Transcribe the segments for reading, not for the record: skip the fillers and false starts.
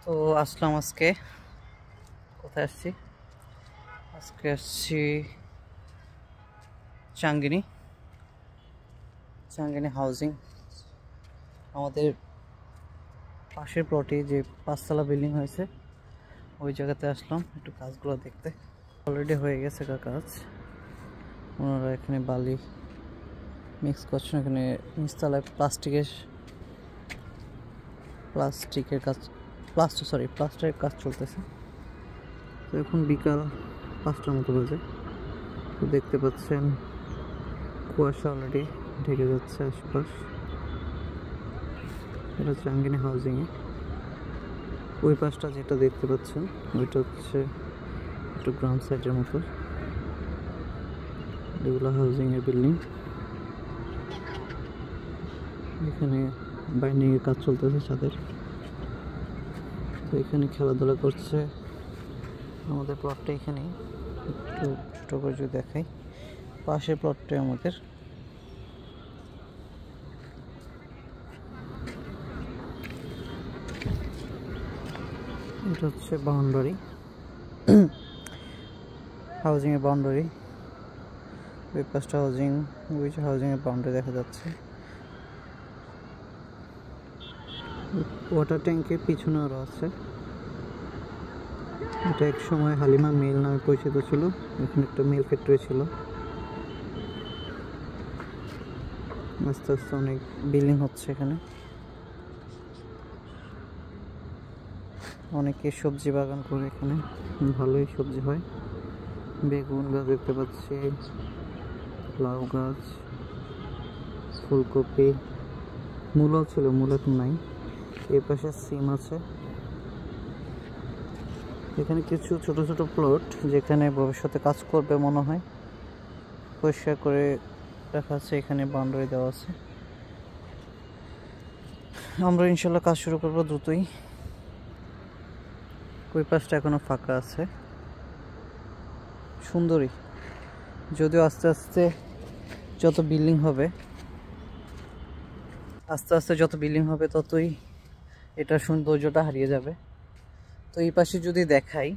তো আসলাম আজকে কোথায় আসছি আজকে আসছি চাঙ্গিনী হাউজিং আমাদের পাশের প্লটে যে 5 তলা বিল্ডিং হয়েছে ওই জায়গাতে আসলাম একটু কাজগুলো দেখতে। অলরেডি হয়ে গেছে কাজ, ওনারা এখানে বালি মিক্স করছেন। এখানে নিচতলায় প্লাস্টিকের কাজ চলতেছে। তো এখন বিকাল 5টার মতো বাজে। তো দেখতে পাচ্ছেন কুয়াশা অলরেডি ঢেকে যাচ্ছে আশপাশ। এটা চাঙ্গিনী হাউজিংয়ে ওই পাশটা যেটা দেখতে পাচ্ছেন ওইটা হচ্ছে একটু গ্রাম সাইডের মতো, এগুলো হাউজিংয়ের বিল্ডিং। এখানে বাইন্ডিংয়ের কাজ চলতেছে ছাদের। তো এখানে খেলাধুলা করছে আমাদের প্লটটা। এখানে একটু ছোটো করে যদি দেখাই, পাশের প্লটটা আমাদের। এটা হচ্ছে বাউন্ডারি, হাউজিংয়ের বাউন্ডারি। ওই পাশটা হাউজিংয়ের বাউন্ডারি দেখা যাচ্ছে। ওয়াটার ট্যাঙ্কের পিছনে আরও আছে। এটা এক সময় হালিমা মিল নামে পরিচিত ছিল, এখানে একটা মিল ফ্যাক্টরি ছিল। আস্তে আস্তে অনেক বিল্ডিং হচ্ছে এখানে। অনেকে সবজি বাগান করে, এখানে ভালোই সবজি হয়। বেগুন গাছ দেখতে পাচ্ছি, লাউ গাছ, ফুলকপি, মূলো ছিল, মূলো তো নাই। এই পাশে সিম আছে। এখানে কিছু ছোট ছোট প্লট যেখানে ভবিষ্যতে কাজ করবে মনে হয়, পরিষ্কার করে রাখা আছে। এখানে বাউন্ডারি দেওয়া আছে। আমরা ইনশাল্লাহ কাজ শুরু করবো দ্রুতই। ওই পাশটা এখনো ফাঁকা আছে, সুন্দরী। যদিও আস্তে আস্তে যত বিল্ডিং হবে ততই এটার সৌন্দর্যটা হারিয়ে যাবে। তো এই পাশে যদি দেখাই,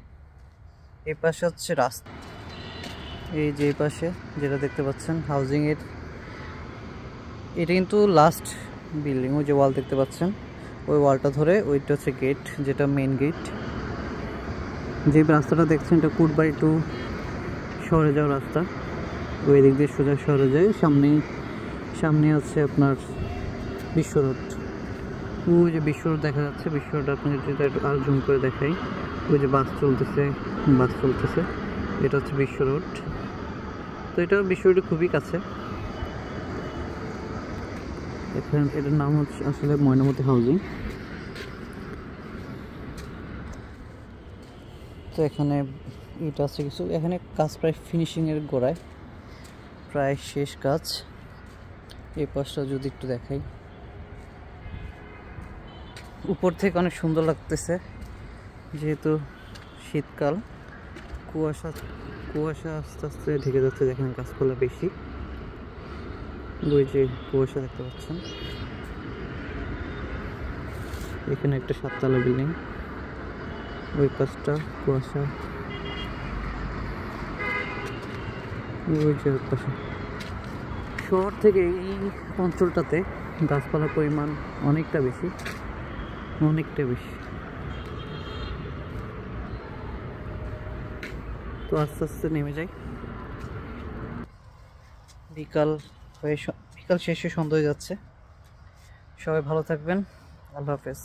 এই পাশে হচ্ছে রাস্তা। এই যে এই পাশে যেটা দেখতে পাচ্ছেন হাউজিংয়ের, এটা কিন্তু লাস্ট বিল্ডিং। ওই যে ওয়াল দেখতে পাচ্ছেন, ওই ওয়ালটা ধরে ওইটা হচ্ছে গেট, যেটা মেন গেট। যে রাস্তাটা দেখছেন এটা কুটবাড়ি টু শহরে যাওয়ার রাস্তা। ওই দিক দিয়ে সোজা শহরে যায়। সামনে আছে আপনার বিশ্ব রোড। ওই যে বিশ্ব রোড দেখা যাচ্ছে। বিশ্ব রোড আপনাকে যদি একটু আর জুম করে দেখাই, ওই যে বাস চলতেছে। এটা হচ্ছে বিশ্ব রোড। তো এটা বিশ্ব রোডের খুবই কাছে। এখানে এটার নাম হচ্ছে আসলে ময়নামতি হাউজিং। তো এখানে এটা আছে কিছু। এখানে কাজ প্রায় ফিনিশিংয়ের গোড়ায়, প্রায় শেষ কাজ। এই পাশটা যদি একটু দেখাই, উপর থেকে অনেক সুন্দর লাগতেছে। যেহেতু শীতকাল, কুয়াশা আস্তে আস্তে ঢেকে যাচ্ছে। যেখানে গাছপালা বেশি, ওই যে কুয়াশা দেখতে পাচ্ছেন। এখানে একটা 7 তলা বিল্ডিং, ওই পাশটা কুয়াশা। ওই যে পাশে শহর থেকে এই অঞ্চলটাতে গাছপালার পরিমাণ অনেকটা বেশি। তো আস্তে আস্তে নেমে যাই। বিকাল শেষে সন্ধ্যা হয়ে যাচ্ছে। সবাই ভালো থাকবেন। আল্লাহ হাফেজ।